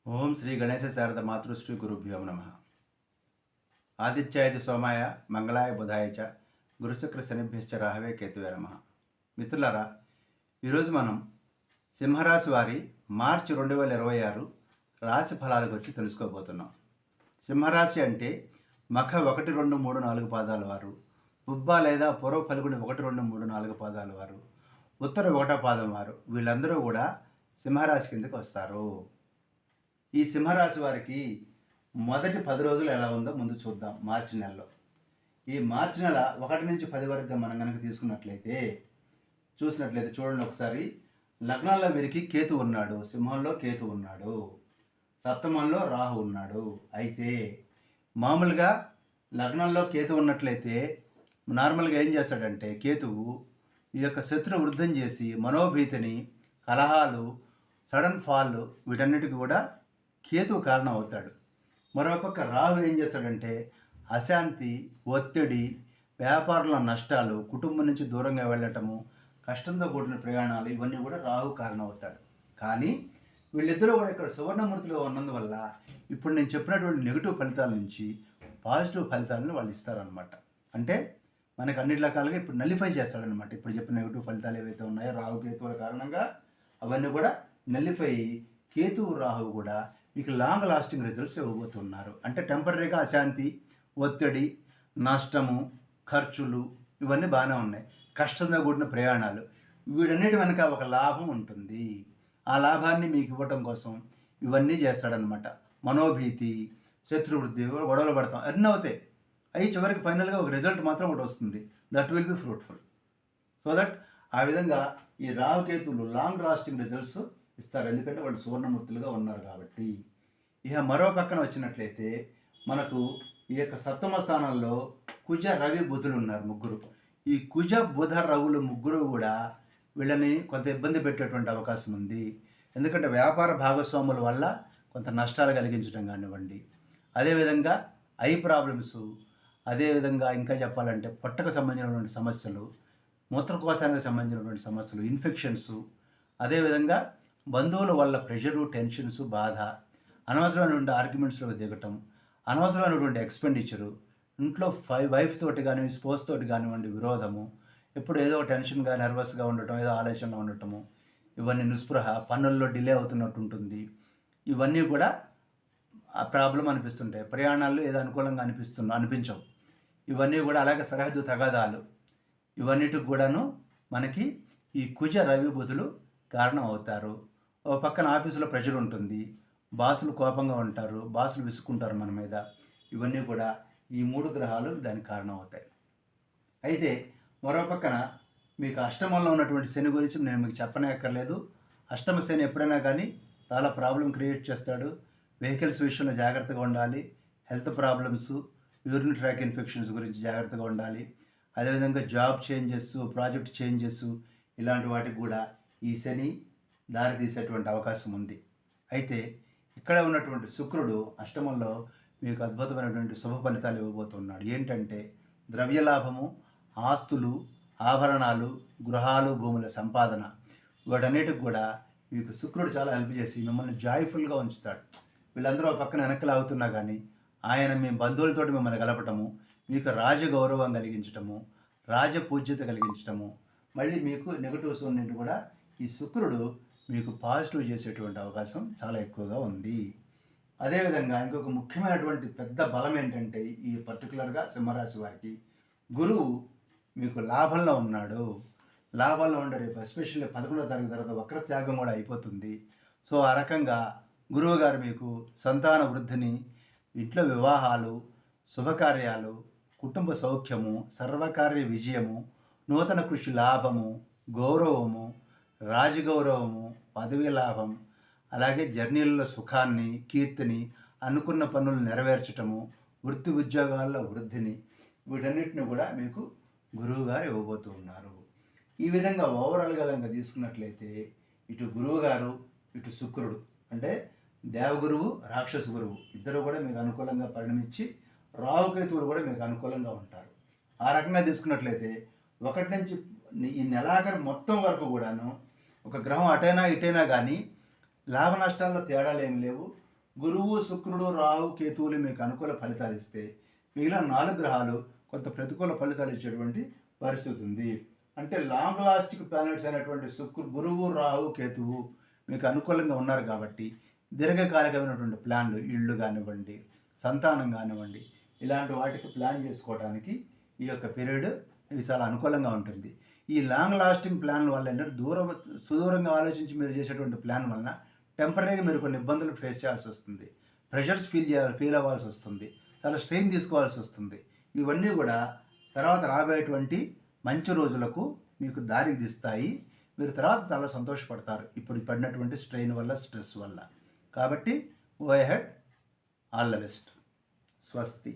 ఓం శ్రీ గణేశ శారద మాతృశ్రీ గురుభ్యో నమ. ఆదిత్యాయ చ సోమాయ మంగళాయ బుధాయ చ గురుశుక్ర శనిభ్యశ్చ రాహవే కేతువే నమ. మిత్రులారా, ఈరోజు మనం సింహరాశి వారి మార్చి 2026 రాశి ఫలాల గురించి తెలుసుకోబోతున్నాం. సింహరాశి అంటే మఖ 1, 2, 3, 4 పాదాల వారు, పుబ్బ లేదా పూర్వ ఫల్గుని 1, 2, 3, 4 పాదాల వారు, ఉత్తర 1వ పాదం వారు, వీళ్ళందరూ కూడా సింహరాశి కిందకి వస్తారు. ఈ సింహరాశి వారికి మొదటి 10 రోజులు ఎలా ఉందో ముందు చూద్దాం. మార్చి నెలలో, ఈ మార్చి నెల 1 నుంచి 10 వరకు మనం కనుక చూసినట్లయితే చూడండి ఒకసారి. లగ్నాల్లో వీరికి కేతు ఉన్నాడు, సింహంలో కేతు ఉన్నాడు, సప్తమంలో రాహు ఉన్నాడు. అయితే మామూలుగా లగ్నంలో కేతు ఉన్నట్లయితే నార్మల్గా ఏం చేస్తాడంటే కేతువు ఈ యొక్క శత్రు వృద్ధం చేసి మనోభీతిని, కలహాలు, సడన్ ఫాల్, వీటన్నిటికీ కూడా కేతువు కారణం అవుతాడు. మరోపక్క రాహు ఏం చేస్తాడంటే అశాంతి, ఒత్తిడి, వ్యాపారంలో నష్టాలు, కుటుంబం నుంచి దూరంగా వెళ్ళటము, కష్టంతో కూడిన ప్రయాణాలు, ఇవన్నీ కూడా రాహు కారణం అవుతాడు. కానీ వీళ్ళిద్దరూ కూడా ఇక్కడ సువర్ణమూర్తిలో ఉన్నందువల్ల ఇప్పుడు నేను చెప్పినటువంటి నెగిటివ్ ఫలితాల నుంచి పాజిటివ్ ఫలితాలను వాళ్ళు ఇస్తారనమాట. అంటే మనకు అన్ని రకాలుగా ఇప్పుడు నలిఫై చేస్తాడనమాట. ఇప్పుడు చెప్పిన నెగిటివ్ ఫలితాలు ఏవైతే ఉన్నాయో రాహు కేతువుల కారణంగా అవన్నీ కూడా నలిఫై, కేతువు రాహు కూడా మీకు లాంగ్ లాస్టింగ్ రిజల్ట్స్ ఇవ్వబోతున్నారు. అంటే టెంపరీగా అశాంతి, ఒత్తిడి, నష్టము, ఖర్చులు, ఇవన్నీ బాగానే ఉన్నాయి. కష్టంతో కూడిన ప్రయాణాలు, వీటన్నిటి వెనక ఒక లాభం ఉంటుంది. ఆ లాభాన్ని మీకు ఇవ్వటం కోసం ఇవన్నీ చేస్తాడనమాట. మనోభీతి, శత్రువృద్ధి, గొడవలు పడతాం, అన్నీ అవుతాయి. అవి చివరికి ఫైనల్గా ఒక రిజల్ట్ మాత్రం ఒకటి వస్తుంది. That will be fruitful. So that ఆ విధంగా ఈ రాహుకేతువులు లాంగ్ లాస్టింగ్ రిజల్ట్స్ ఇస్తారు. ఎందుకంటే వాళ్ళు సువర్ణమూర్తులుగా ఉన్నారు కాబట్టి. ఇక మరో పక్కన వచ్చినట్లయితే మనకు ఈ యొక్క సప్తమ స్థానంలో కుజ, రవి, బుధులు ఉన్నారు, ముగ్గురు. ఈ కుజ, బుధ, రవులు ముగ్గురు కూడా వీళ్ళని కొంత ఇబ్బంది పెట్టేటువంటి అవకాశం ఉంది. ఎందుకంటే వ్యాపార భాగస్వాముల వల్ల కొంత నష్టాలు కలిగించడం కానివ్వండి, అదేవిధంగా ఐ ప్రాబ్లమ్స్, అదేవిధంగా ఇంకా చెప్పాలంటే పొట్టకు సంబంధించినటువంటి సమస్యలు, మూత్రకోశానికి సంబంధించినటువంటి సమస్యలు, ఇన్ఫెక్షన్స్, అదేవిధంగా బంధువుల వల్ల ప్రెషరు, టెన్షన్స్, బాధ, అనవసరమైనటువంటి ఆర్గ్యుమెంట్స్లోకి దిగటం, అనవసరమైనటువంటి ఎక్స్పెండిచరు, ఇంట్లో వైఫ్ తోటి కానీ స్పోస్ తోటి కానివ్వండి విరోధము, ఎప్పుడు ఏదో టెన్షన్గా, నర్వస్గా ఉండటం, ఏదో ఆలోచనలో ఉండటము, ఇవన్నీ నిస్పృహ, పనుల్లో డిలే అవుతున్నట్టు ఉంటుంది. ఇవన్నీ కూడా ఆ ప్రాబ్లం అనిపిస్తుంటాయి. ప్రయాణాలు ఏదో అనుకూలంగా అనిపించవు. ఇవన్నీ కూడా అలాగే సరిహద్దు తగాదాలు, ఇవన్నిటికి కూడాను మనకి ఈ కుజ, రవి, బుధులు కారణం అవుతారు. ఓ పక్కన ఆఫీసులో ప్రెషర్ ఉంటుంది, బాసులు కోపంగా ఉంటారు, బాసులు విసుక్కుంటారు మన మీద. ఇవన్నీ కూడా ఈ 3 గ్రహాలు దానికి కారణం అవుతాయి. అయితే మరో పక్కన మీకు అష్టమంలో ఉన్నటువంటి శని గురించి నేను మీకు చెప్పనక్కర్లేదు. అష్టమ శని ఎప్పుడైనా కానీ చాలా ప్రాబ్లం క్రియేట్ చేస్తాడు. వెహికల్స్ విషయంలో జాగ్రత్తగా ఉండాలి. Health problems, urine tract infections గురించి జాగ్రత్తగా ఉండాలి. అదేవిధంగా జాబ్ చేంజెస్, ప్రాజెక్ట్ చేంజెస్, ఇలాంటి వాటికి కూడా ఈ శని దారితీసేటువంటి అవకాశం ఉంది. అయితే ఇక్కడ ఉన్నటువంటి శుక్రుడు అష్టమంలో మీకు అద్భుతమైనటువంటి శుభ ఫలితాలు ఇవ్వబోతున్నాడు. ఏంటంటే ద్రవ్యలాభము, ఆస్తులు, ఆభరణాలు, గృహాలు, భూముల సంపాదన, వీటన్నిటికి కూడా మీకు శుక్రుడు చాలా హెల్ప్ చేసి మిమ్మల్ని జాయ్ఫుల్గా ఉంచుతాడు. వీళ్ళందరూ పక్కన వెనక్కి లాగుతున్నా కానీ ఆయన మీ బంధువులతోటి మిమ్మల్ని కలపటము, మీకు రాజగౌరవం కలిగించటము, రాజపూజ్యత కలిగించటము, మళ్ళీ మీకు నెగటివ్స్ ఉన్నట్టు కూడా ఈ శుక్రుడు మీకు పాజిటివ్ చేసేటువంటి అవకాశం చాలా ఎక్కువగా ఉంది. అదేవిధంగా ఇంకొక ముఖ్యమైనటువంటి పెద్ద బలం ఏంటంటే ఈ పర్టికులర్గా సింహరాశి వారికి గురువు మీకు లాభంలో ఉన్నాడు. లాభంలో ఉండే రేపు ఎస్పెషల్లీ 11వ తరగతి తర్వాత వక్రత్యాగం కూడా అయిపోతుంది. సో ఆ రకంగా గురువు గారు మీకు సంతాన వృద్ధిని, ఇంట్లో వివాహాలు, శుభకార్యాలు, కుటుంబ సౌఖ్యము, సర్వకార్య విజయము, నూతన కృషి లాభము, గౌరవము, రాజగౌరవము, పదవీ లాభం, అలాగే జర్నీలలో సుఖాన్ని, కీర్తిని, అనుకున్న పనులు నెరవేర్చటము, వృత్తి ఉద్యోగాల్లో వృద్ధిని, వీటన్నిటిని కూడా మీకు గురువుగారు ఇవ్వబోతూ ఉన్నారు. ఈ విధంగా ఓవరాల్గా కనుక తీసుకున్నట్లయితే ఇటు గురువుగారు, ఇటు శుక్రుడు, అంటే దేవగురువు, రాక్షస గురువు ఇద్దరు కూడా మీకు అనుకూలంగా పరిణమించి రాహుకేతువులు కూడా మీకు అనుకూలంగా ఉంటారు. ఆ రకంగా తీసుకున్నట్లయితే 1 నుంచి ఈ నెలాఖరు మొత్తం వరకు కూడాను ఒక గ్రహం అటైనా ఇటైనా కానీ లాభ నష్టాల్లో తేడాలు ఏమి లేవు. గురువు, శుక్రుడు, రాహు, కేతువులు మీకు అనుకూల ఫలితాలు ఇస్తే మిగిలిన 4 గ్రహాలు కొంత ప్రతికూల ఫలితాలు ఇచ్చేటువంటి పరిస్థితి ఉంది. అంటే లాంగ్ లాస్టిక్ ప్లానెట్స్ అయినటువంటి గురువు, రాహు, కేతువు మీకు అనుకూలంగా ఉన్నారు కాబట్టి దీర్ఘకాలికమైనటువంటి ప్లాన్లు, ఇళ్ళు కానివ్వండి, సంతానం కానివ్వండి, ఇలాంటి వాటికి ప్లాన్ చేసుకోవడానికి ఈ యొక్క పీరియడ్ ఇది చాలా అనుకూలంగా ఉంటుంది. ఈ లాంగ్ లాస్టింగ్ ప్లాన్ వల్ల ఏంటంటే సుదూరంగా ఆలోచించి మీరు చేసేటువంటి ప్లాన్ వలన టెంపరీగా మీరు కొన్ని ఇబ్బందులు ఫేస్ చేయాల్సి వస్తుంది. ప్రెషర్స్ ఫీల్ అవ్వాల్సి వస్తుంది. చాలా స్ట్రెయిన్ తీసుకోవాల్సి వస్తుంది. ఇవన్నీ కూడా తర్వాత రాబోయేటువంటి మంచి రోజులకు మీకు దారి తీస్తాయి. మీరు తర్వాత చాలా సంతోషపడతారు ఇప్పుడు పడినటువంటి స్ట్రెయిన్ వల్ల, స్ట్రెస్ వల్ల. కాబట్టి go ahead. All the best. స్వస్తి.